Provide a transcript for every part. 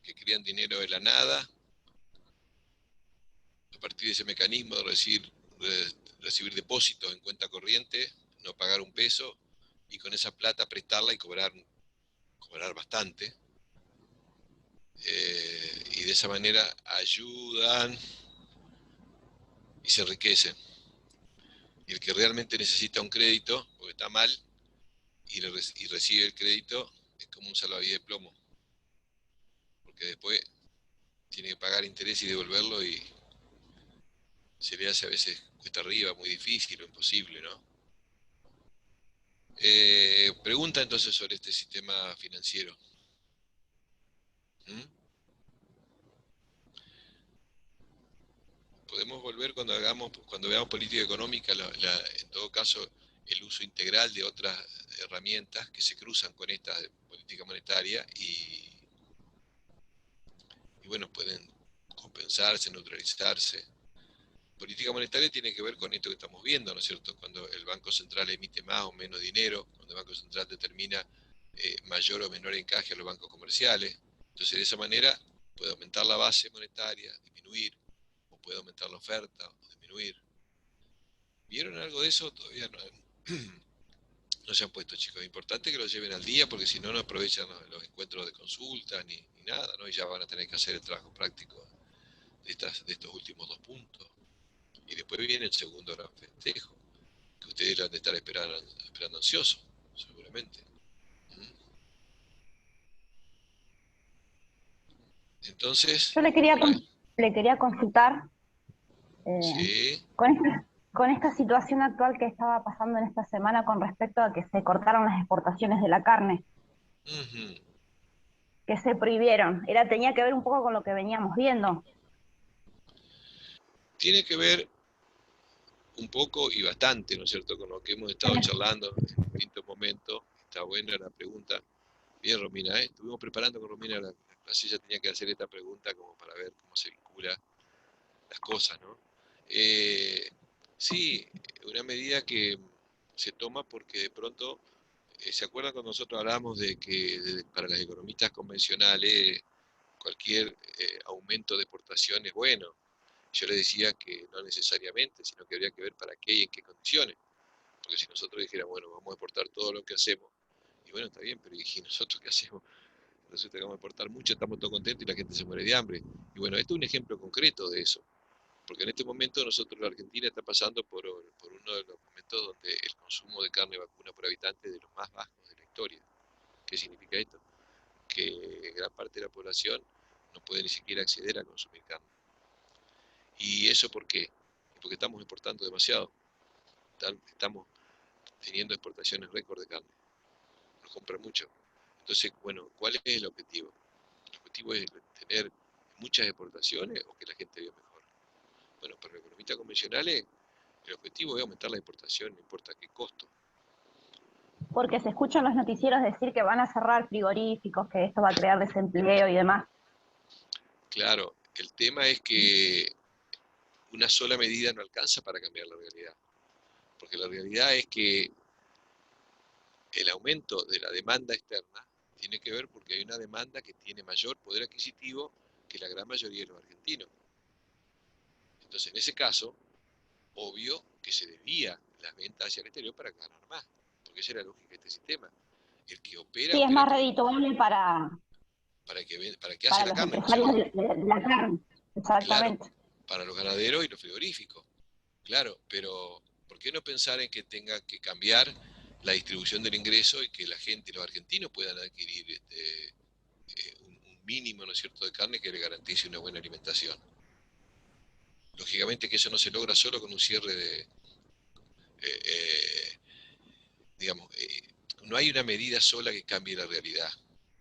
que crean dinero de la nada, a partir de ese mecanismo de recibir depósitos en cuenta corriente, no pagar un peso, y con esa plata prestarla y cobrar bastante. Y de esa manera ayudan y se enriquecen. Y el que realmente necesita un crédito, porque está mal, y recibe el crédito, es como un salvavidas de plomo, porque después tiene que pagar interés y devolverlo, y se le hace a veces cuesta arriba, muy difícil o imposible, ¿no? Pregunta entonces sobre este sistema financiero. ¿Mm? Podemos volver cuando veamos política económica, en todo caso, el uso integral de otras herramientas que se cruzan con esta política monetaria y bueno, pueden compensarse, neutralizarse. Política monetaria tiene que ver con esto que estamos viendo, ¿no es cierto? Cuando el Banco Central emite más o menos dinero, cuando el Banco Central determina mayor o menor encaje a los bancos comerciales. Entonces, de esa manera puede aumentar la base monetaria, disminuir, o puede aumentar la oferta o disminuir. ¿Vieron algo de eso? Todavía no, no se han puesto, chicos. Es importante que lo lleven al día, porque si no, no aprovechan los encuentros de consulta ni nada, ¿no? Y ya van a tener que hacer el trabajo práctico de estos últimos 2 puntos. Y después viene el segundo gran festejo, que ustedes lo han de estar esperando ansiosos, seguramente. ¿Mm? Entonces, Yo bueno, le quería consultar eh, sí, con esta situación actual que estaba pasando en esta semana con respecto a que se cortaron las exportaciones de la carne, ujú, que se prohibieron. Tenía que ver un poco con lo que veníamos viendo. tiene que ver un poco y bastante, ¿no es cierto?, con lo que hemos estado charlando en distintos momentos. Está buena la pregunta. Bien, Romina, ¿eh? Estuvimos preparando con Romina la clase, ella tenía que hacer esta pregunta como para ver cómo se vincula las cosas, ¿no? Eh, sí, una medida que se toma porque de pronto, ¿se acuerdan cuando nosotros hablamos de que para las economistas convencionales cualquier aumento de exportación es bueno? Yo le decía que no necesariamente, sino que habría que ver para qué y en qué condiciones. Porque si nosotros dijéramos, bueno, vamos a exportar todo lo que hacemos, y bueno, está bien, pero ¿y nosotros qué hacemos? Entonces tenemos que exportar mucho, estamos todos contentos y la gente se muere de hambre. Y bueno, este es un ejemplo concreto de eso. Porque en este momento nosotros, la Argentina está pasando por uno de los momentos donde el consumo de carne vacuna por habitante es de los más bajos de la historia. ¿Qué significa esto? Que gran parte de la población no puede ni siquiera acceder a consumir carne. ¿Y eso por qué? Porque estamos exportando demasiado. Estamos teniendo exportaciones récord de carne. Nos compran mucho. Entonces, bueno, ¿cuál es el objetivo? El objetivo es tener muchas exportaciones o que la gente viva mejor. Bueno, para los economistas convencionales, el objetivo es aumentar la exportación, no importa qué costo. Porque se escuchan los noticieros decir que van a cerrar frigoríficos, que esto va a crear desempleo y demás. Claro, el tema es que una sola medida no alcanza para cambiar la realidad, porque la realidad es que el aumento de la demanda externa tiene que ver porque hay una demanda que tiene mayor poder adquisitivo que la gran mayoría de los argentinos. Entonces, en ese caso, obvio que se desvía las ventas hacia el exterior para ganar más, porque esa es la lógica de este sistema. El que opera, Sí, es opera más redituable para que hace para la los carne, ¿no es empresarios cierto? de la carne. Claro, Exactamente. para los ganaderos y los frigoríficos. Claro, pero ¿por qué no pensar en que tenga que cambiar la distribución del ingreso y que la gente, los argentinos, puedan adquirir un mínimo, ¿no es cierto?, de carne que le garantice una buena alimentación? Lógicamente que eso no se logra solo con un cierre eh, digamos, no hay una medida sola que cambie la realidad,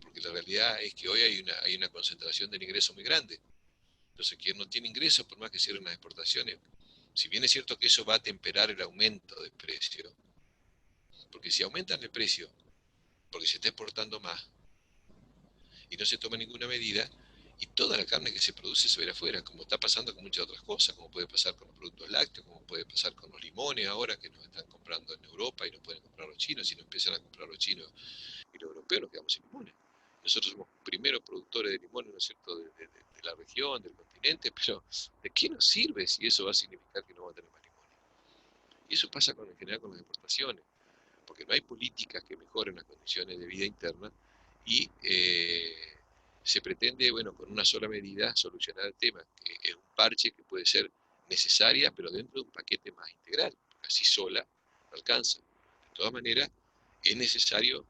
porque la realidad es que hoy hay una concentración del ingreso muy grande. Entonces, quien no tiene ingresos, por más que cierren las exportaciones, si bien es cierto que eso va a temperar el aumento de precio, porque si aumentan el precio, porque se está exportando más y no se toma ninguna medida, y toda la carne que se produce se verá afuera, como está pasando con muchas otras cosas, como puede pasar con los productos lácteos, como puede pasar con los limones ahora que nos están comprando en Europa y no pueden comprar los chinos, si no empiezan a comprar los chinos y los europeos, nos quedamos sin limones. Nosotros somos primeros productores de limones, ¿no es cierto?, de la región, del continente, pero ¿de qué nos sirve si eso va a significar que no va a tener más limones? Y eso pasa en general con las exportaciones, porque no hay políticas que mejoren las condiciones de vida interna y se pretende, bueno, con una sola medida solucionar el tema, que es un parche que puede ser necesaria, pero dentro de un paquete más integral, porque así sola no alcanza. De todas maneras, es necesario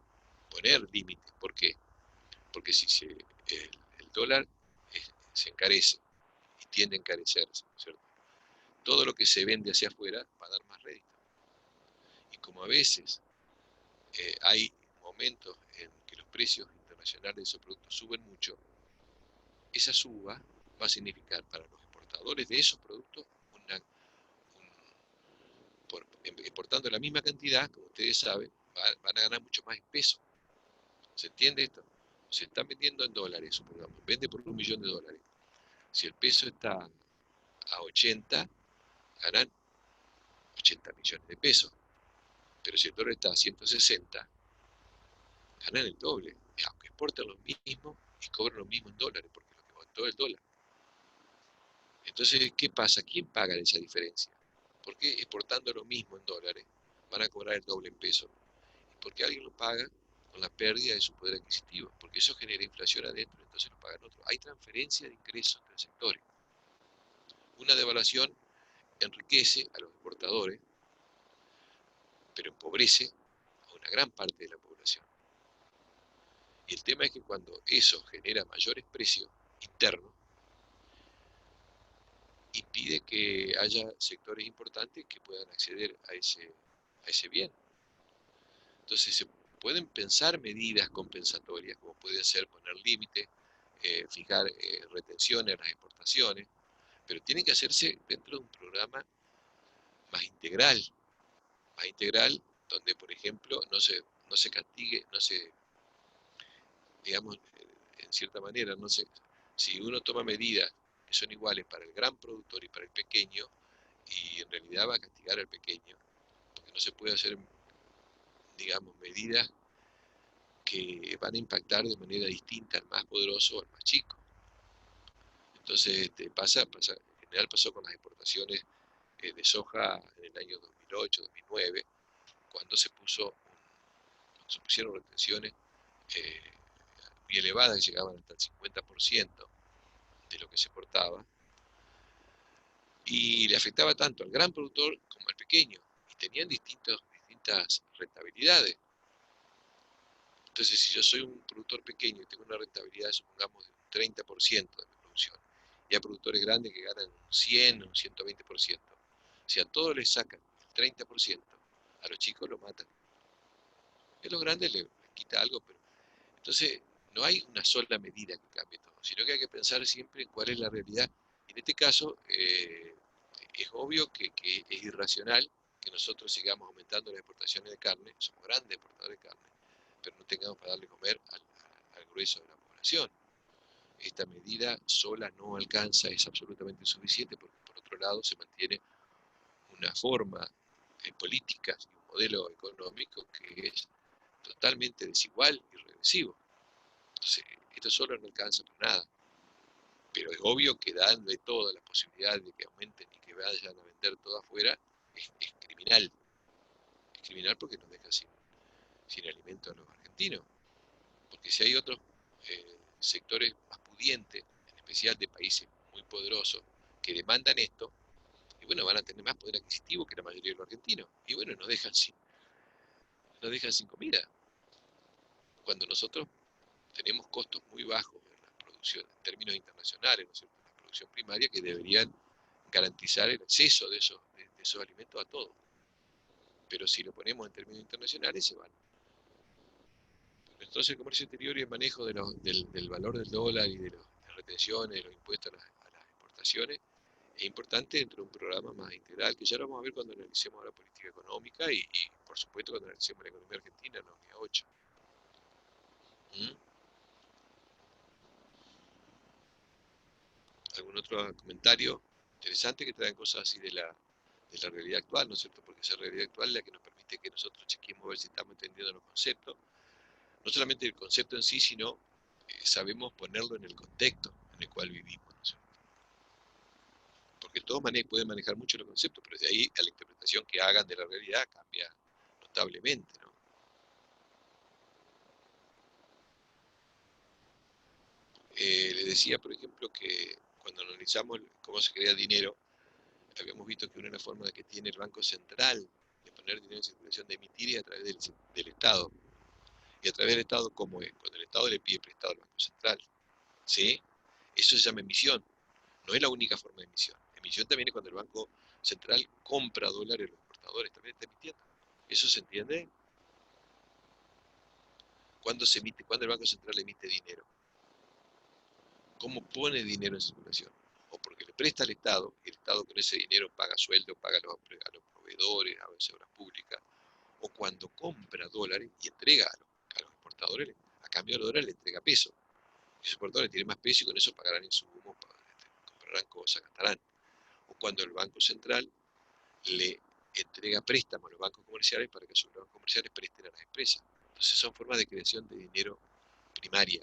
poner límites. ¿Por qué? Porque si el dólar se encarece y tiende a encarecerse, ¿cierto? Todo lo que se vende hacia afuera va a dar más rédito. Y como a veces hay momentos en que los precios internacionales de esos productos suben mucho, esa suba va a significar para los exportadores de esos productos exportando la misma cantidad, como ustedes saben, van a ganar mucho más en peso. ¿Se entiende esto? Se están vendiendo en dólares, supongamos, vende por $1.000.000. Si el peso está a 80, ganan 80 millones de pesos. Pero si el dólar está a 160, ganan el doble. Aunque exporten lo mismo y cobran lo mismo en dólares, porque lo que aguantó es el dólar. Entonces, ¿qué pasa? ¿Quién paga esa diferencia? ¿Por qué exportando lo mismo en dólares van a cobrar el doble en pesos? ¿Y por qué alguien lo paga con la pérdida de su poder adquisitivo? Porque eso genera inflación adentro, entonces lo pagan otros. Hay transferencia de ingresos entre sectores. Una devaluación enriquece a los exportadores, pero empobrece a una gran parte de la población. Y el tema es que cuando eso genera mayores precios internos, impide que haya sectores importantes que puedan acceder a ese bien. Entonces se pueden pensar medidas compensatorias, como puede ser poner límites, fijar retenciones en las exportaciones, pero tiene que hacerse dentro de un programa más integral, donde, por ejemplo, no se castigue, no se, digamos, en cierta manera, no se, si uno toma medidas que son iguales para el gran productor y para el pequeño, y en realidad va a castigar al pequeño, porque no se puede hacer, digamos, medidas que van a impactar de manera distinta al más poderoso o al más chico. Entonces, en general pasó con las exportaciones de soja en el año 2008, 2009, cuando se pusieron retenciones eh, muy elevadas, que llegaban hasta el 50% de lo que se exportaba, y le afectaba tanto al gran productor como al pequeño, y tenían distintas rentabilidades. Entonces, si yo soy un productor pequeño y tengo una rentabilidad, supongamos, de un 30% de mi producción, y hay productores grandes que ganan un 100 o un 120%, si a todos les sacan el 30%, a los chicos lo matan. A los grandes les quita algo, pero entonces no hay una sola medida que cambie todo, sino que hay que pensar siempre en cuál es la realidad. En este caso, es obvio que es irracional que nosotros sigamos aumentando las exportaciones de carne, somos grandes exportadores de carne, pero no tengamos para darle comer al grueso de la población. Esta medida sola no alcanza, es absolutamente insuficiente, porque por otro lado se mantiene una forma política y un modelo económico que es totalmente desigual y regresivo. Entonces, esto solo no alcanza para nada. Pero es obvio que darle toda la posibilidad de que aumenten y que vayan a vender todo afuera es criminal. Es criminal porque nos deja sin alimento a los argentinos. Porque si hay otros sectores más pudientes, en especial de países muy poderosos, que demandan esto, y bueno, van a tener más poder adquisitivo que la mayoría de los argentinos. Y bueno, nos dejan sin comida. Cuando nosotros tenemos costos muy bajos en la producción, en términos internacionales, ¿no es cierto?, en la producción primaria, que deberían garantizar el acceso de esos alimentos a todos. Pero si lo ponemos en términos internacionales, se van. Entonces el comercio exterior y el manejo del valor del dólar y de las retenciones, de los impuestos a las exportaciones, es importante dentro de un programa más integral, que ya lo vamos a ver cuando analicemos la política económica y por supuesto, cuando analicemos la economía argentina en la unidad 8. ¿Mm? ¿Algún otro comentario interesante que traigan cosas así de la realidad actual, ¿no es cierto? Porque esa realidad actual es la que nos permite que nosotros chequemos a ver si estamos entendiendo los conceptos, no solamente el concepto en sí, sino sabemos ponerlo en el contexto en el cual vivimos, ¿no es cierto? Porque todos pueden manejar mucho los conceptos, pero de ahí a la interpretación que hagan de la realidad cambia notablemente, ¿no? Le decía, por ejemplo, que cuando analizamos cómo se crea dinero, habíamos visto que una de las formas que tiene el Banco Central de poner dinero en circulación, de emitir, es a través del Estado. Y a través del Estado, ¿cómo es? Cuando el Estado le pide prestado al Banco Central, ¿sí? Eso se llama emisión. No es la única forma de emisión. Emisión también es cuando el Banco Central compra dólares a los exportadores, también está emitiendo. ¿Eso se entiende? ¿Cuándo se emite? ¿Cuándo el Banco Central emite dinero? ¿Cómo pone dinero en circulación? O porque le presta al Estado, y el Estado con ese dinero paga sueldo, paga a los proveedores, a las obras públicas, o cuando compra dólares y entrega a los exportadores, a cambio de los dólares le entrega peso. Los exportadores tienen más peso y con eso pagarán insumos, comprarán cosas, gastarán. O cuando el Banco Central le entrega préstamos a los bancos comerciales para que sus bancos comerciales presten a las empresas. Entonces son formas de creación de dinero primaria.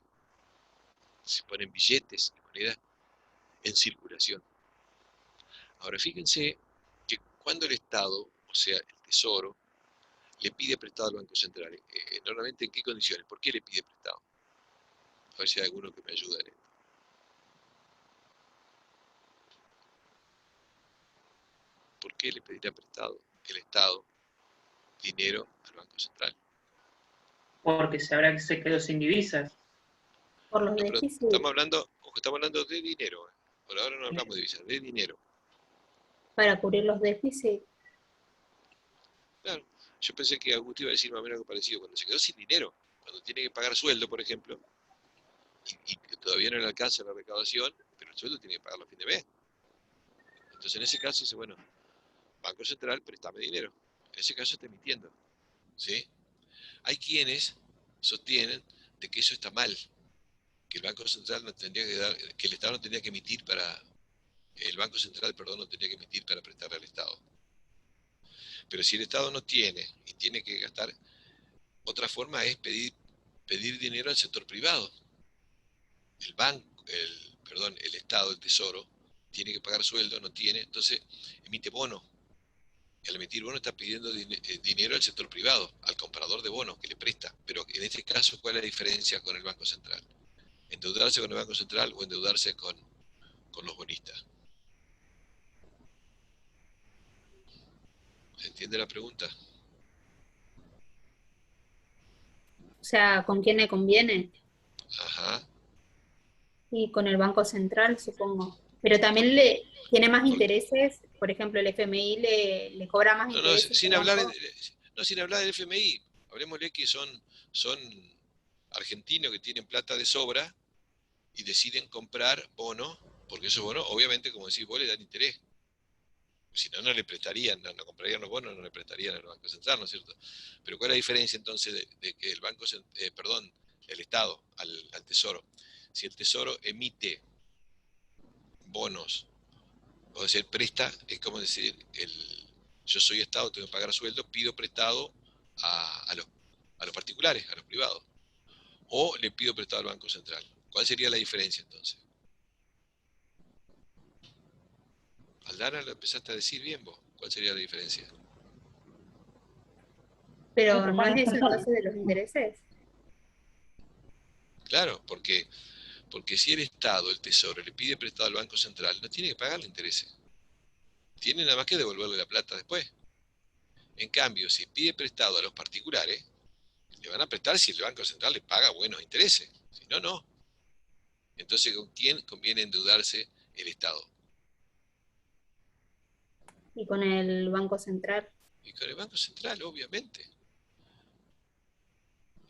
Se ponen billetes y monedas en circulación. Ahora fíjense que cuando el Estado, o sea, el Tesoro, le pide prestado al Banco Central, normalmente en qué condiciones, ¿por qué le pide prestado? A ver si hay alguno que me ayude en esto. ¿Por qué le pedirá prestado el Estado dinero al Banco Central? Porque sabrá que se quedó sin divisas. Por los No, pero déficits, estamos hablando de dinero. Por ahora no hablamos de divisas, de dinero. para cubrir los déficits. Claro, yo pensé que Agustín iba a decir más o menos algo parecido. Cuando se quedó sin dinero, cuando tiene que pagar sueldo, por ejemplo, y que todavía no le alcanza la recaudación, pero el sueldo tiene que pagarlo a fin de mes. Entonces en ese caso dice, bueno, Banco Central, préstame dinero. En ese caso está emitiendo. ¿Sí? Hay quienes sostienen de que eso está mal, que el Banco Central no tendría que dar, que el Estado no tendría que emitir para, el Banco Central, perdón, no tendría que emitir para prestarle al Estado. Pero si el Estado no tiene y tiene que gastar, otra forma es pedir dinero al sector privado. El banco, el Estado, el Tesoro, tiene que pagar sueldo, no tiene, entonces emite bonos. Y al emitir bonos está pidiendo dinero al sector privado, al comprador de bonos que le presta. Pero en este caso, ¿cuál es la diferencia con el Banco Central? ¿Endeudarse con el Banco Central o endeudarse con los bonistas? ¿Se entiende la pregunta? O sea, ¿con quién le conviene? Ajá. Y con el Banco Central, supongo. Pero también le tiene más Porque, intereses, por ejemplo, el FMI le cobra más no, intereses que sin el hablar, banco. no, sin hablar del FMI. Hablemosle que son argentinos que tienen plata de sobra y deciden comprar bonos, porque esos bonos, obviamente, como decís vos, le dan interés. Si no, no le prestarían, no comprarían los bonos, no le prestarían al Banco Central, ¿no es cierto? Pero ¿cuál es la diferencia entonces de que el Banco, perdón, el Estado al Tesoro? Si el Tesoro emite bonos, o sea, presta, es como decir, yo soy Estado, tengo que pagar sueldo, pido prestado a los particulares, a los privados, o le pido prestado al Banco Central. ¿Cuál sería la diferencia entonces? Aldana, lo empezaste a decir bien vos. ¿Cuál sería la diferencia? Pero Que ¿no con es las eso personas. entonces de los intereses? Claro, porque si el Estado, el Tesoro, le pide prestado al Banco Central, no tiene que pagarle intereses. Tiene nada más que devolverle la plata después. En cambio, si pide prestado a los particulares, le van a prestar si el Banco Central le paga buenos intereses. Si no, no. Entonces, ¿con quién conviene endeudarse el Estado? Y con el Banco Central. Y con el Banco Central, obviamente.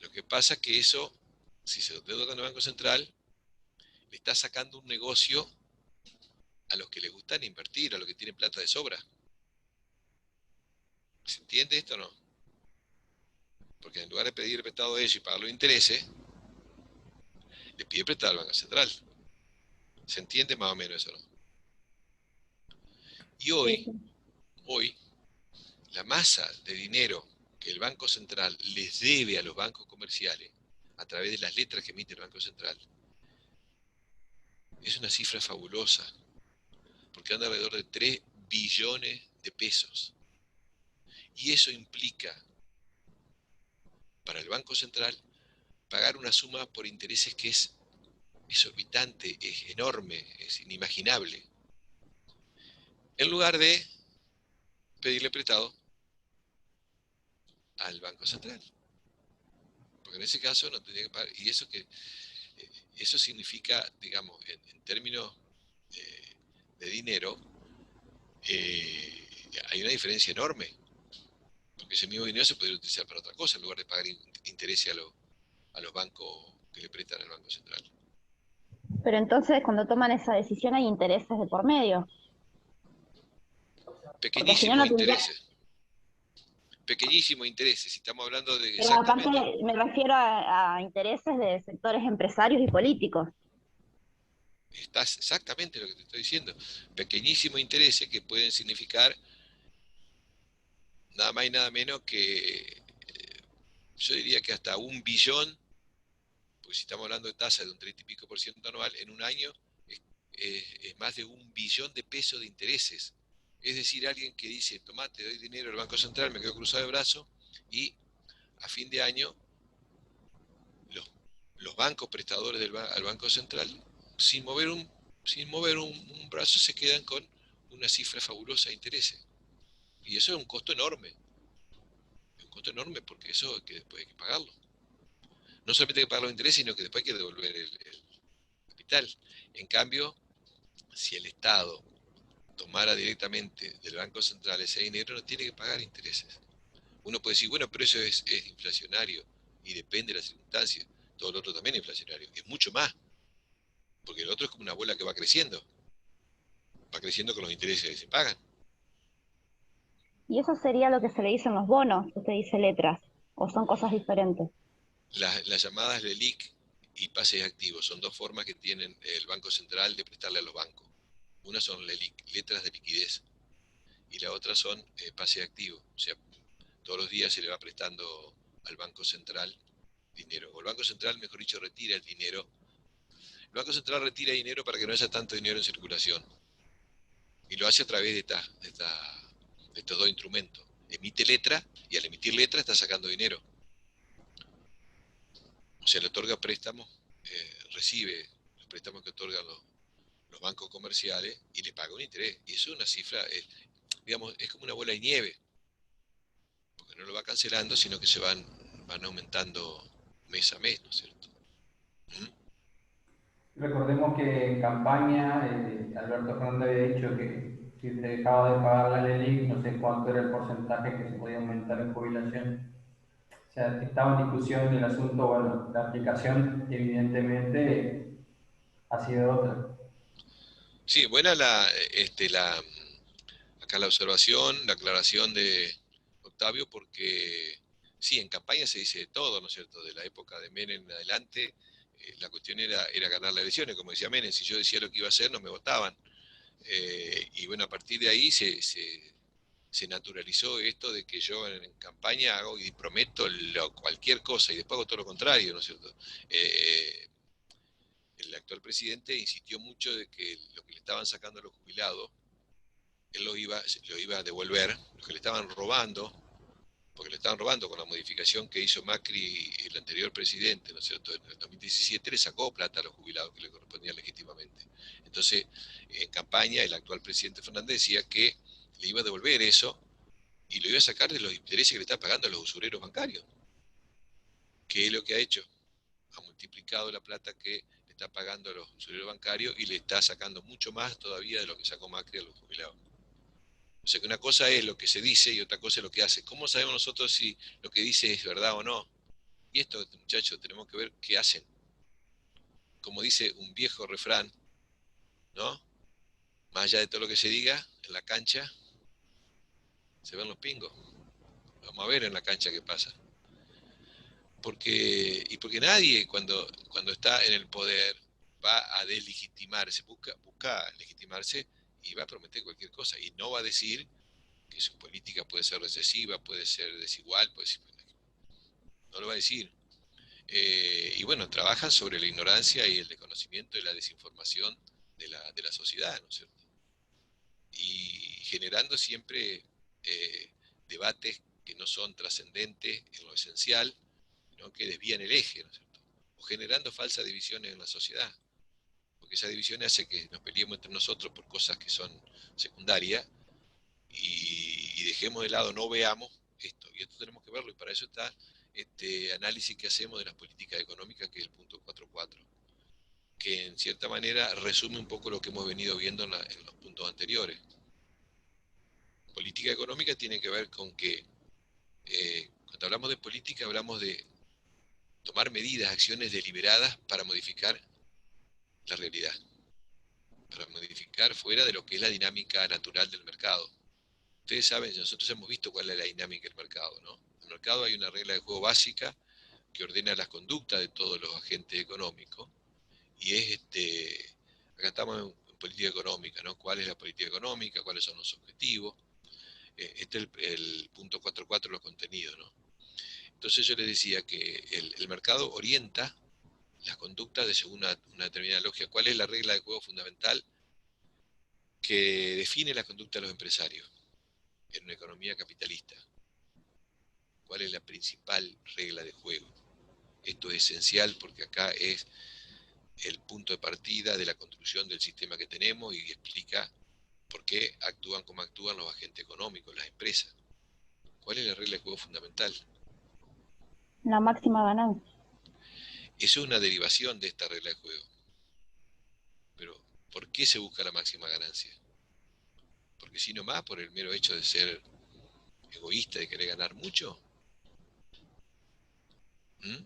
Lo que pasa es que eso, si se endeuda con el Banco Central, le está sacando un negocio a los que les gustan invertir, a los que tienen plata de sobra. ¿Se entiende esto o no? Porque en lugar de pedir prestado a ellos y pagar los intereses, le pide prestado al Banco Central. ¿Se entiende más o menos eso, no? Y Sí, hoy, sí. hoy, la masa de dinero que el Banco Central les debe a los bancos comerciales a través de las letras que emite el Banco Central, es una cifra fabulosa, porque anda alrededor de 3 billones de pesos. Y eso implica, para el Banco Central, pagar una suma por intereses que es exorbitante, es enorme, es inimaginable, en lugar de pedirle prestado al Banco Central. Porque en ese caso no tendría que pagar. Y eso significa, digamos, en términos de dinero, hay una diferencia enorme. Porque ese mismo dinero se podría utilizar para otra cosa, en lugar de pagar intereses a los bancos que le prestan al Banco Central. Pero entonces cuando toman esa decisión hay intereses de por medio, porque si no, Pequeñísimos no tendría... intereses. Pequeñísimos intereses. Si estamos hablando de Pero aparte exactamente... me refiero a intereses de sectores empresarios y políticos. Estás exactamente lo que te estoy diciendo. Pequeñísimos intereses que pueden significar nada más y nada menos que, yo diría que hasta 1 billón, porque si estamos hablando de tasa de un 30 y pico por ciento anual, en un año es más de 1 billón de pesos de intereses. Es decir, alguien que dice, tomá, te doy dinero al Banco Central, me quedo cruzado de brazos, y a fin de año los bancos prestadores al Banco Central, sin mover un brazo, se quedan con una cifra fabulosa de intereses. Y eso es un costo enorme. Es un costo enorme porque eso que después hay que pagarlo. No solamente hay que pagar los intereses, sino que después hay que devolver el capital. En cambio, si el Estado tomara directamente del Banco Central ese dinero, no tiene que pagar intereses. Uno puede decir, bueno, pero eso es inflacionario y depende de las circunstancias. Todo lo otro también es inflacionario. Es mucho más, porque el otro es como una bola que va creciendo con los intereses que se pagan. Y eso sería lo que se le dicen los bonos, usted dice letras, o son cosas diferentes. Las llamadas LELIC y pases activos son dos formas que tienen el Banco Central de prestarle a los bancos. Una son LELIC, letras de liquidez, y la otra son pases activos. O sea, todos los días se le va prestando al Banco Central dinero. O el Banco Central, mejor dicho, retira el dinero. El Banco Central retira dinero para que no haya tanto dinero en circulación. Y lo hace a través de estos dos instrumentos. Emite letra, y al emitir letra está sacando dinero. O sea, le otorga préstamos, recibe los préstamos que otorgan los bancos comerciales y le paga un interés. Y eso es una cifra, digamos, es como una bola de nieve, porque no lo va cancelando, sino que van aumentando mes a mes, ¿no es cierto? ¿Mm? Recordemos que en campaña Alberto Fernández había dicho que si se dejaba de pagar la LELIC, no sé cuánto era el porcentaje que se podía aumentar en jubilación. O sea, estaba en discusión el asunto, bueno, la aplicación evidentemente ha sido otra. Sí, buena acá la observación, la aclaración de Octavio, porque sí, en campaña se dice de todo, ¿no es cierto? De la época de Menem en adelante, la cuestión era ganar las elecciones, como decía Menem, si yo decía lo que iba a hacer, no me votaban. Y bueno, a partir de ahí se naturalizó esto de que yo en campaña hago y prometo cualquier cosa y después hago todo lo contrario, ¿no es cierto? El actual presidente insistió mucho de que lo que le estaban sacando a los jubilados, él lo iba a devolver, lo que le estaban robando, porque le estaban robando con la modificación que hizo Macri, el anterior presidente, ¿no es cierto? En el 2017 le sacó plata a los jubilados que le correspondían legítimamente. Entonces, en campaña, el actual presidente Fernández decía que le iba a devolver eso y lo iba a sacar de los intereses que le está pagando a los usureros bancarios. ¿Qué es lo que ha hecho? Ha multiplicado la plata que le está pagando a los usureros bancarios y le está sacando mucho más todavía de lo que sacó Macri a los jubilados. O sea que una cosa es lo que se dice y otra cosa es lo que hace. ¿Cómo sabemos nosotros si lo que dice es verdad o no? Y esto, muchachos, tenemos que ver qué hacen. Como dice un viejo refrán, ¿no? Más allá de todo lo que se diga, en la cancha se ven los pingos. Vamos a ver en la cancha qué pasa. Porque nadie cuando está en el poder va a deslegitimarse, busca legitimarse y va a prometer cualquier cosa. Y no va a decir que su política puede ser recesiva, puede ser desigual, no lo va a decir. Y bueno, trabajan sobre la ignorancia y el desconocimiento y la desinformación de la sociedad, ¿no es cierto? Y generando siempre debates que no son trascendentes en lo esencial, sino que desvían el eje, ¿no es cierto? O generando falsas divisiones en la sociedad, porque esa división hace que nos peleemos entre nosotros por cosas que son secundarias y dejemos de lado, no veamos esto. Y esto tenemos que verlo, y para eso está este análisis que hacemos de las políticas económicas, que es el punto 4.4, que en cierta manera resume un poco lo que hemos venido viendo en los puntos anteriores. Política económica tiene que ver con que cuando hablamos de política hablamos de tomar medidas, acciones deliberadas para modificar la realidad, para modificar fuera de lo que es la dinámica natural del mercado. Ustedes saben, nosotros hemos visto cuál es la dinámica del mercado, ¿no? En el mercado hay una regla de juego básica que ordena las conductas de todos los agentes económicos, y es acá estamos en política económica, ¿no? ¿Cuál es la política económica? ¿Cuáles son los objetivos? Este es el punto 4.4, los contenidos, ¿no? Entonces yo les decía que el mercado orienta las conductas de según una determinada lógica. ¿Cuál es la regla de juego fundamental que define la conducta de los empresarios en una economía capitalista? ¿Cuál es la principal regla de juego? Esto es esencial porque acá es el punto de partida de la construcción del sistema que tenemos y explica por qué actúan como actúan los agentes económicos, las empresas. ¿Cuál es la regla de juego fundamental? La máxima ganancia. Eso es una derivación de esta regla de juego. Pero, ¿por qué se busca la máxima ganancia? Porque si nomás por el mero hecho de ser egoísta, de querer ganar mucho. ¿Mm?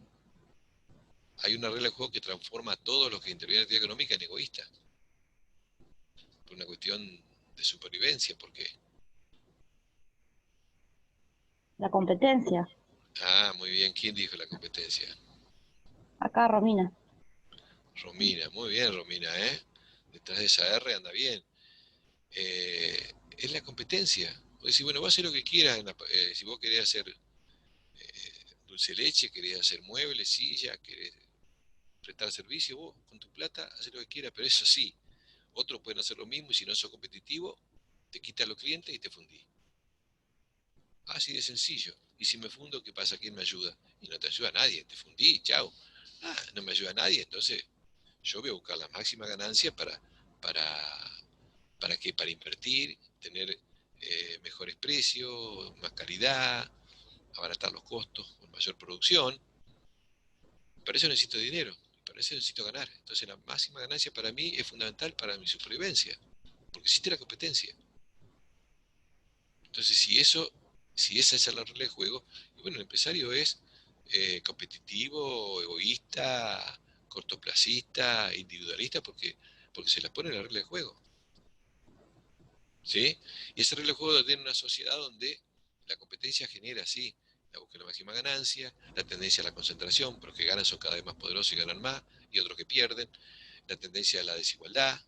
Hay una regla de juego que transforma a todos los que intervienen en la actividad económica en egoístas. Por una cuestión de supervivencia. ¿Por qué? La competencia. Ah, muy bien. ¿Quién dijo la competencia? Acá, Romina. Romina. Muy bien, Romina, ¿eh? Detrás de esa R anda bien. Es la competencia. Vos decís, bueno, vos haces lo que quieras. Si vos querés hacer dulce de leche, querés hacer muebles, sillas, querés prestar servicio, vos con tu plata haces lo que quieras, pero eso sí, otros pueden hacer lo mismo y si no sos competitivo, te quitas los clientes y te fundís. Así de sencillo. Y si me fundo, ¿qué pasa? ¿Quién me ayuda? Y no te ayuda nadie, te fundí, chao. Ah, no me ayuda nadie, entonces yo voy a buscar la máxima ganancia para, para invertir, tener mejores precios, más calidad, abaratar los costos, con mayor producción. Para eso necesito dinero, para eso necesito ganar. Entonces la máxima ganancia para mí es fundamental para mi supervivencia, porque existe la competencia. Entonces si esa es la regla de juego, y bueno, el empresario es competitivo, egoísta, cortoplacista, individualista, porque se la pone la regla de juego. ¿Sí? Y esa regla de juego tiene una sociedad donde la competencia genera, sí, la búsqueda de la máxima ganancia, la tendencia a la concentración, porque los que ganan son cada vez más poderosos y ganan más, y otros que pierden, la tendencia a la desigualdad,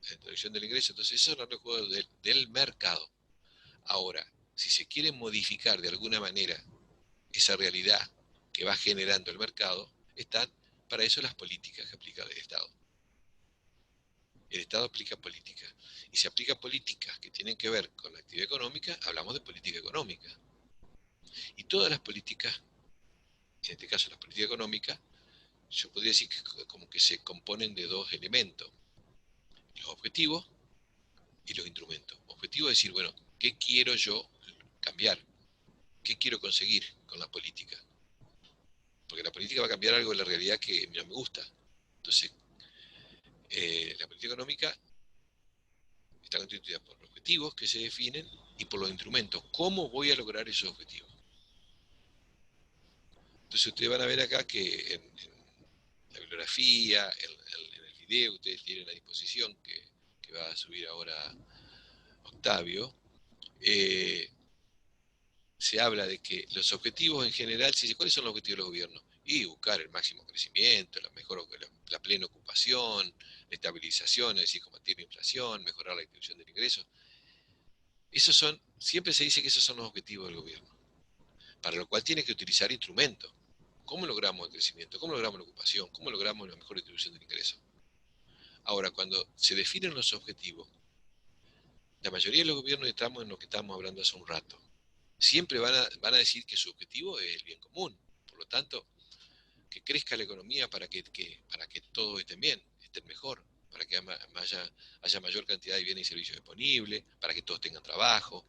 la introducción del ingreso. Entonces, eso es la regla de juego del mercado. Ahora, si se quiere modificar de alguna manera esa realidad que va generando el mercado, están para eso las políticas que aplica el Estado. El Estado aplica políticas. Y si aplica políticas que tienen que ver con la actividad económica, hablamos de política económica. Y todas las políticas, en este caso las políticas económicas, yo podría decir que como que se componen de dos elementos: los objetivos y los instrumentos. Objetivo es decir, bueno, ¿qué quiero yo cambiar? ¿Qué quiero conseguir con la política? Porque la política va a cambiar algo de la realidad que no me gusta. Entonces, la política económica está constituida por los objetivos que se definen y por los instrumentos. ¿Cómo voy a lograr esos objetivos? Entonces ustedes van a ver acá que en la bibliografía, en el video que ustedes tienen a disposición, que va a subir ahora Octavio, se habla de que los objetivos en general, ¿cuáles son los objetivos de los gobiernos? Y buscar el máximo crecimiento, la plena ocupación, la estabilización, es decir, combatir la inflación, mejorar la distribución del ingreso. Siempre se dice que esos son los objetivos del gobierno, para lo cual tiene que utilizar instrumentos. ¿Cómo logramos el crecimiento? ¿Cómo logramos la ocupación? ¿Cómo logramos la mejor distribución del ingreso? Ahora, cuando se definen los objetivos, la mayoría de los gobiernos estamos en lo que estamos hablando hace un rato. Siempre van a decir que su objetivo es el bien común. Por lo tanto, que crezca la economía para que todos estén bien, estén mejor, para que haya mayor cantidad de bienes y servicios disponibles, para que todos tengan trabajo,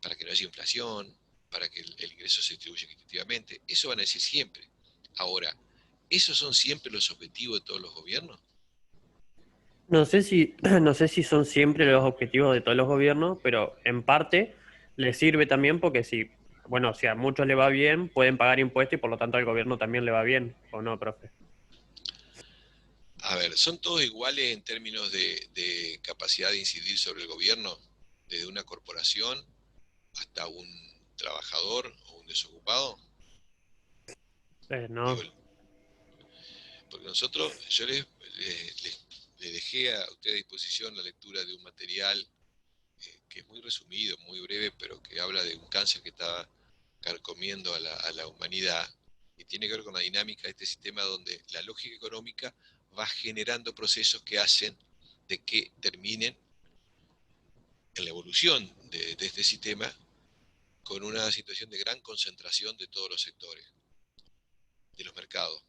para que no haya inflación, para que el ingreso se distribuya equitativamente. Eso van a decir siempre. Ahora, ¿esos son siempre los objetivos de todos los gobiernos? No sé si, no sé si son siempre los objetivos de todos los gobiernos, pero en parte les sirve también porque si, bueno, si a muchos le va bien, pueden pagar impuestos y por lo tanto al gobierno también le va bien, ¿o no, profe? A ver, ¿son todos iguales en términos de capacidad de incidir sobre el gobierno? Desde una corporación hasta un trabajador o un desocupado. Digo, No. porque yo les dejé a ustedes a disposición la lectura de un material que es muy resumido, muy breve, pero que habla de un cáncer que está carcomiendo a la humanidad y tiene que ver con la dinámica de este sistema donde la lógica económica va generando procesos que hacen de que terminen en la evolución de este sistema con una situación de gran concentración de todos los sectores, de los mercados,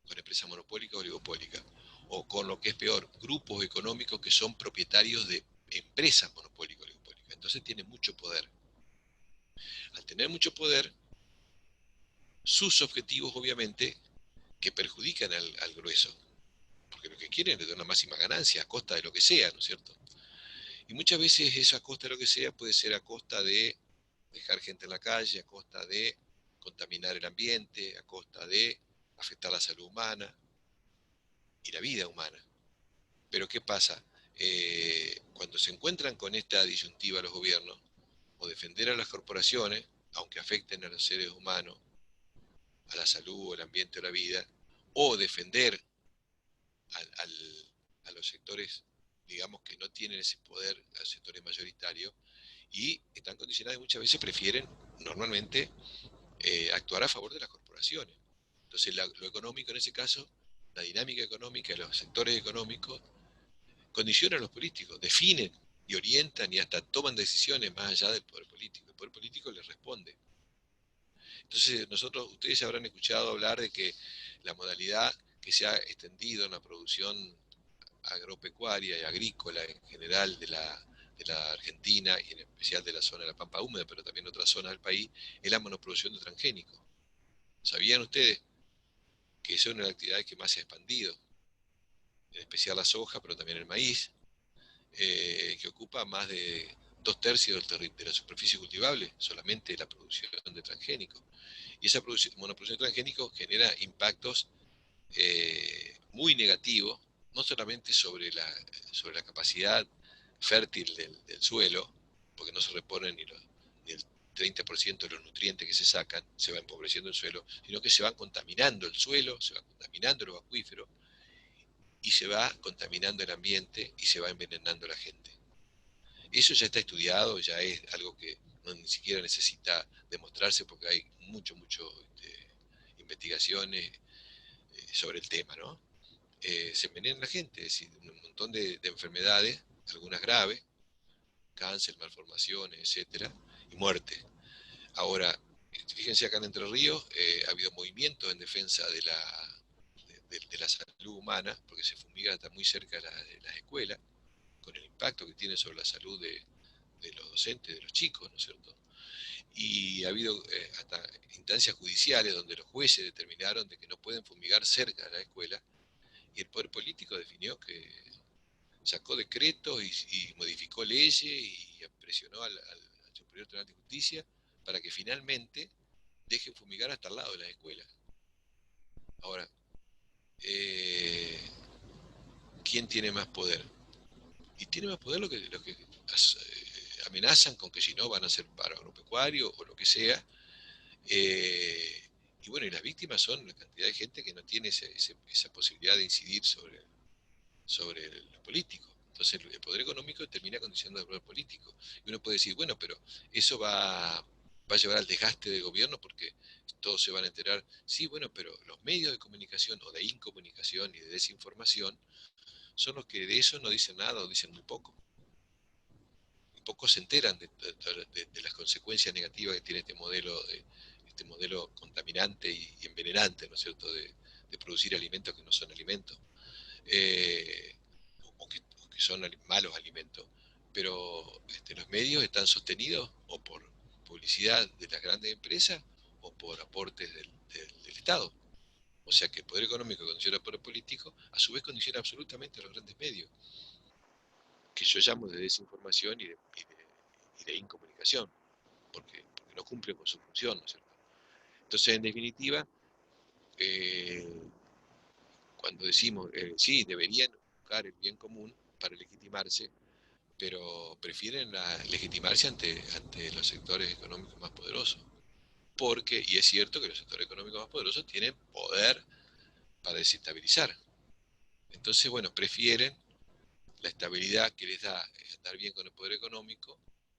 con empresas monopólicas o oligopólicas, o con lo que es peor, grupos económicos que son propietarios de empresas monopólicas o oligopólicas. Entonces tienen mucho poder. Al tener mucho poder, sus objetivos obviamente que perjudican al grueso, porque lo que quieren es de una máxima ganancia a costa de lo que sea, ¿no es cierto? Y muchas veces eso a costa de lo que sea puede ser a costa de dejar gente en la calle, a costa de contaminar el ambiente, a costa de afectar la salud humana y la vida humana. Pero ¿qué pasa? Cuando se encuentran con esta disyuntiva los gobiernos, o defender a las corporaciones, aunque afecten a los seres humanos, a la salud, al ambiente o la vida, o defender al, al, a los sectores, digamos, que no tienen ese poder, a los sectores mayoritarios, y están condicionados y muchas veces prefieren normalmente actuar a favor de las corporaciones. Entonces lo económico en ese caso, la dinámica económica de los sectores económicos condiciona a los políticos, definen y orientan y hasta toman decisiones más allá del poder político. El poder político les responde. Entonces ustedes habrán escuchado hablar de que la modalidad que se ha extendido en la producción agropecuaria y agrícola en general de la Argentina y en especial de la zona de la Pampa Húmeda, pero también de otras zonas del país, es la monoproducción de transgénicos. ¿Sabían ustedes que eso es una de las actividades que más se ha expandido? En especial la soja, pero también el maíz, que ocupa más de 2/3 de la superficie cultivable, solamente la producción de transgénicos. Y esa monoproducción de transgénicos genera impactos muy negativos, no solamente sobre la capacidad fértil del suelo, porque no se reponen ni el 30% de los nutrientes que se sacan, se va empobreciendo el suelo, sino que se van contaminando el suelo, se va contaminando los acuíferos, y se va contaminando el ambiente y se va envenenando a la gente. Eso ya está estudiado, ya es algo que ni siquiera necesita demostrarse porque hay mucho investigaciones sobre el tema, ¿no? Se envenena la gente, es decir, un montón de enfermedades, algunas graves, cáncer, malformaciones, etcétera, y muerte. Ahora, fíjense acá en Entre Ríos, ha habido movimientos en defensa de la salud humana, porque se fumiga hasta muy cerca de las escuelas, con el impacto que tiene sobre la salud de los docentes, de los chicos, ¿no es cierto? Y ha habido hasta instancias judiciales donde los jueces determinaron de que no pueden fumigar cerca de la escuela, y el poder político definió que sacó decretos y modificó leyes y presionó al Superior Tribunal de Justicia para que finalmente dejen fumigar hasta al lado de las escuelas. Ahora, ¿quién tiene más poder? Y tiene más poder los que amenazan con que si no van a ser paro agropecuario o lo que sea. Y bueno, y las víctimas son la cantidad de gente que no tiene esa posibilidad de incidir sobre el político. Entonces el poder económico termina condicionando el poder político. Y uno puede decir, bueno, pero eso va va a llevar al desgaste del gobierno porque todos se van a enterar. Sí, bueno, pero los medios de comunicación o de incomunicación y de desinformación son los que de eso no dicen nada o dicen muy poco. Pocos se enteran de las consecuencias negativas que tiene este modelo contaminante y envenenante, ¿no es cierto?, de producir alimentos que no son alimentos, o que son malos alimentos. Pero los medios están sostenidos o por publicidad de las grandes empresas o por aportes del Estado. O sea que el poder económico condiciona al poder político, a su vez condiciona absolutamente a los grandes medios, que yo llamo de desinformación y de incomunicación, porque no cumple con su función, ¿no es cierto? Entonces, en definitiva, cuando decimos, sí, deberían buscar el bien común para legitimarse, pero prefieren legitimarse ante los sectores económicos más poderosos. Porque, y es cierto que los sectores económicos más poderosos tienen poder para desestabilizar. Entonces, bueno, prefieren la estabilidad que les da estar bien con el poder económico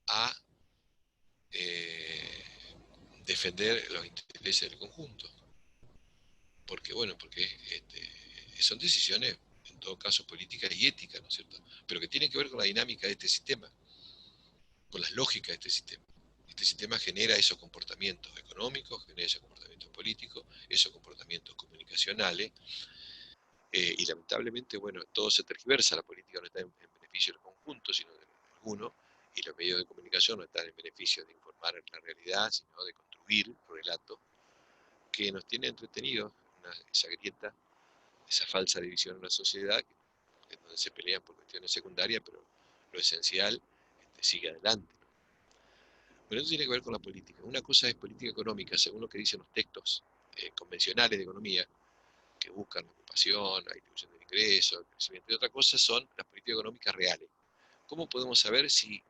a defender los intereses del conjunto. Porque, bueno, porque son decisiones, en todo caso, políticas y éticas, ¿no es cierto? Pero que tienen que ver con la dinámica de este sistema, con las lógicas de este sistema. Este sistema genera esos comportamientos económicos, genera esos comportamientos políticos, esos comportamientos comunicacionales, y lamentablemente, bueno, todo se tergiversa, la política no está en beneficio del conjunto, sino de alguno, y los medios de comunicación no están en beneficio de informar la realidad, sino de construir relatos que nos tiene entretenidos, esa grieta, esa falsa división en la sociedad, donde se pelean por cuestiones secundarias, pero lo esencial sigue adelante. Pero eso tiene que ver con la política. Una cosa es política económica, según lo que dicen los textos convencionales de economía, que buscan la ocupación, la distribución del ingreso, el crecimiento, y otra cosa son las políticas económicas reales. ¿Cómo podemos saber si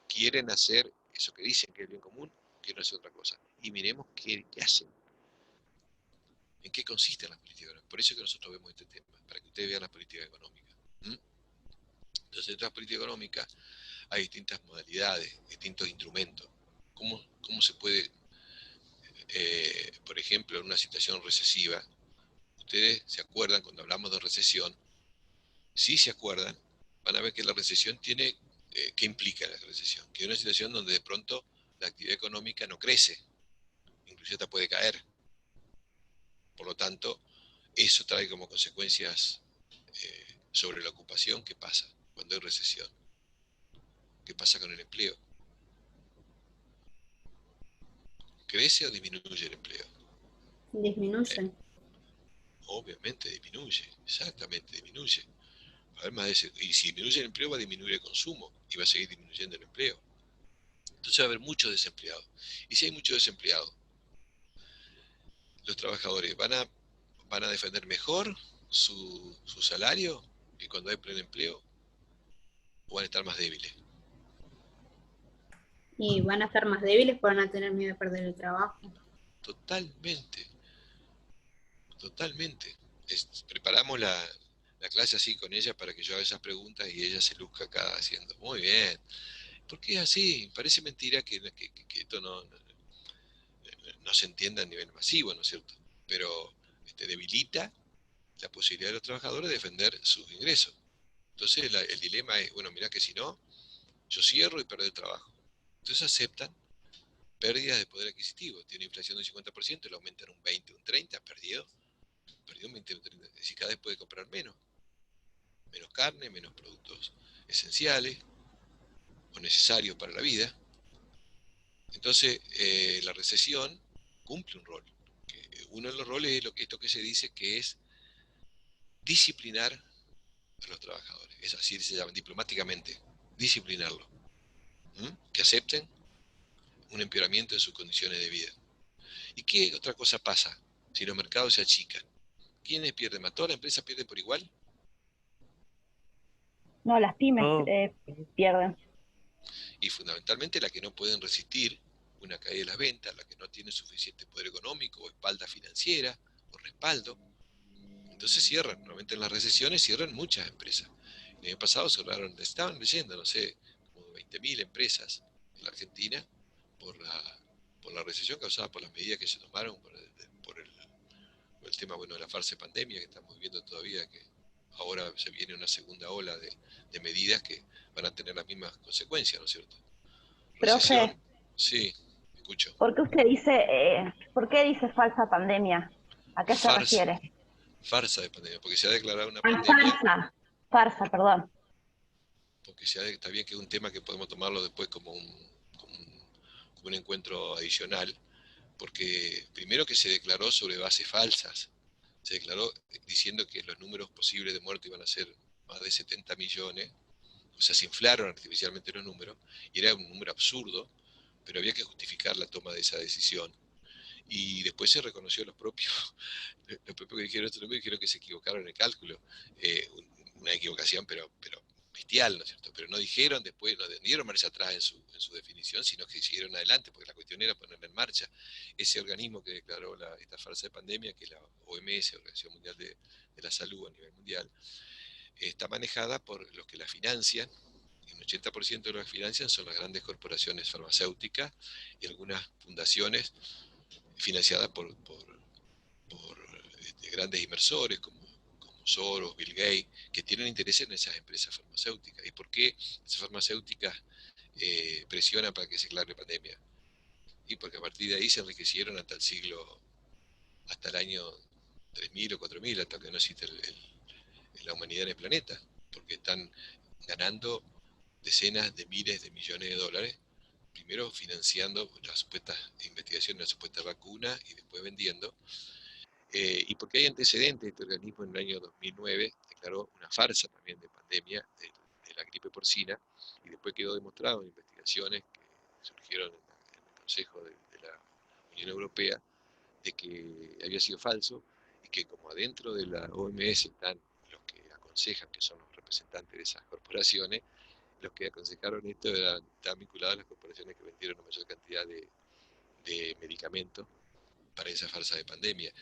quieren hacer eso que dicen que es el bien común o quieren hacer otra cosa? Y miremos qué hacen. ¿En qué consisten las políticas económicas? Por eso es que nosotros vemos este tema, para que ustedes vean las políticas económicas. Entonces, en las políticas económicas hay distintas modalidades, distintos instrumentos. ¿Cómo se puede, por ejemplo, en una situación recesiva? Ustedes se acuerdan, cuando hablamos de recesión, si se acuerdan, van a ver que la recesión tiene, ¿qué implica la recesión? Que es una situación donde de pronto la actividad económica no crece, incluso hasta puede caer. Por lo tanto, eso trae como consecuencias sobre la ocupación. ¿Qué pasa cuando hay recesión? ¿Qué pasa con el empleo? ¿Crece o disminuye el empleo? Disminuye. Obviamente disminuye, exactamente disminuye. Además y si disminuye el empleo va a disminuir el consumo y va a seguir disminuyendo el empleo. Entonces va a haber muchos desempleados. Y si hay muchos desempleados, los trabajadores van a defender mejor su salario que cuando hay pleno empleo, o van a estar más débiles. Y van a estar más débiles, van a tener miedo de perder el trabajo. Totalmente. Preparamos la clase así con ella para que yo haga esas preguntas y ella se luzca acá haciendo, muy bien. ¿Por qué es así? Parece mentira que esto no se entienda a nivel masivo, ¿no es cierto? Pero debilita la posibilidad de los trabajadores de defender sus ingresos. Entonces el dilema es, bueno, mirá que si no, yo cierro y pierdo el trabajo. Entonces aceptan pérdidas de poder adquisitivo. Tiene inflación del 50%, le aumentan un 20, un 30, perdió un 20, un 30. Es decir, cada vez puede comprar menos carne, menos productos esenciales o necesarios para la vida. Entonces, la recesión cumple un rol. Uno de los roles es esto que se dice que es disciplinar a los trabajadores. Es así se llama diplomáticamente, disciplinarlos. Que acepten un empeoramiento de sus condiciones de vida. ¿Y qué otra cosa pasa si los mercados se achican? ¿Quiénes pierden más? ¿Todas las empresas pierden por igual? No, las pymes pierden. Y fundamentalmente las que no pueden resistir una caída de las ventas, las que no tienen suficiente poder económico o espalda financiera o respaldo. Entonces cierran. Normalmente en las recesiones cierran muchas empresas. El año pasado cerraron, estaban leyendo, no sé, como 20.000 empresas en la Argentina por la recesión causada por las medidas que se tomaron, por el tema, bueno, de la farsa de pandemia que estamos viviendo todavía, que ahora se viene una segunda ola de medidas que van a tener las mismas consecuencias, ¿no es cierto? Profe, Recesión, sí, escucho. ¿por qué usted dice, por qué dice falsa pandemia? ¿A qué se Farsa, refiere? farsa de pandemia, porque se ha declarado una Ah, pandemia, farsa, perdón. porque está bien que es un tema que podemos tomarlo después como un encuentro adicional, porque primero que se declaró sobre bases falsas, se declaró diciendo que los números posibles de muertos iban a ser más de 70 millones, o sea, se inflaron artificialmente los números, y era un número absurdo, pero había que justificar la toma de esa decisión. Y después se reconoció los propios que dijeron este número, dijeron que se equivocaron en el cálculo. Una equivocación, pero bestial, ¿no es cierto? Pero no dijeron después, no dieron marcha atrás en su definición, sino que siguieron adelante, porque la cuestión era ponerla en marcha. Ese organismo que declaró esta farsa de pandemia, que es la OMS, Organización Mundial de la Salud a nivel mundial, está manejada por los que la financian. Un 80% de los que financian son las grandes corporaciones farmacéuticas y algunas fundaciones financiadas por grandes inversores como Soros, Bill Gates, que tienen interés en esas empresas farmacéuticas. ¿Y por qué esas farmacéuticas presionan para que se declare pandemia? Y porque a partir de ahí se enriquecieron hasta el año 3000 o 4000, hasta que no existe la humanidad en el planeta, porque están ganando decenas de miles de millones de dólares, primero financiando las supuestas investigaciones, las supuestas vacunas y después vendiendo. Y porque hay antecedentes, este organismo en el año 2009 declaró una farsa también de pandemia de la gripe porcina, y después quedó demostrado en investigaciones que surgieron en el Consejo de la Unión Europea de que había sido falso, y que como adentro de la OMS están los que aconsejan, que son los representantes de esas corporaciones, los que aconsejaron esto estaban vinculados a las corporaciones que vendieron una mayor cantidad de medicamentos para esa farsa de pandemia.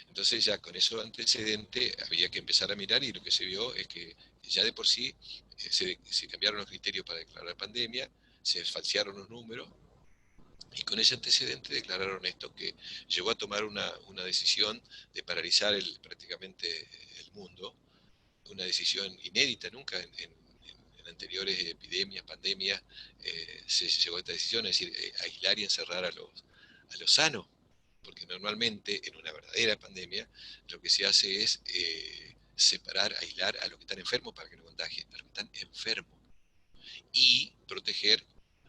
Entonces ya con eso antecedente había que empezar a mirar, y lo que se vio es que ya de por sí se cambiaron los criterios para declarar pandemia, se falsearon los números, y con ese antecedente declararon esto, que llegó a tomar una decisión de paralizar prácticamente el mundo, una decisión inédita. Nunca en anteriores epidemias, pandemias, se llegó a esta decisión, es decir, aislar y encerrar a los sanos, porque normalmente en una verdadera pandemia lo que se hace es separar, aislar a los que están enfermos para que no contagien, a los que están enfermos, y proteger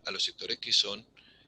a los sectores que son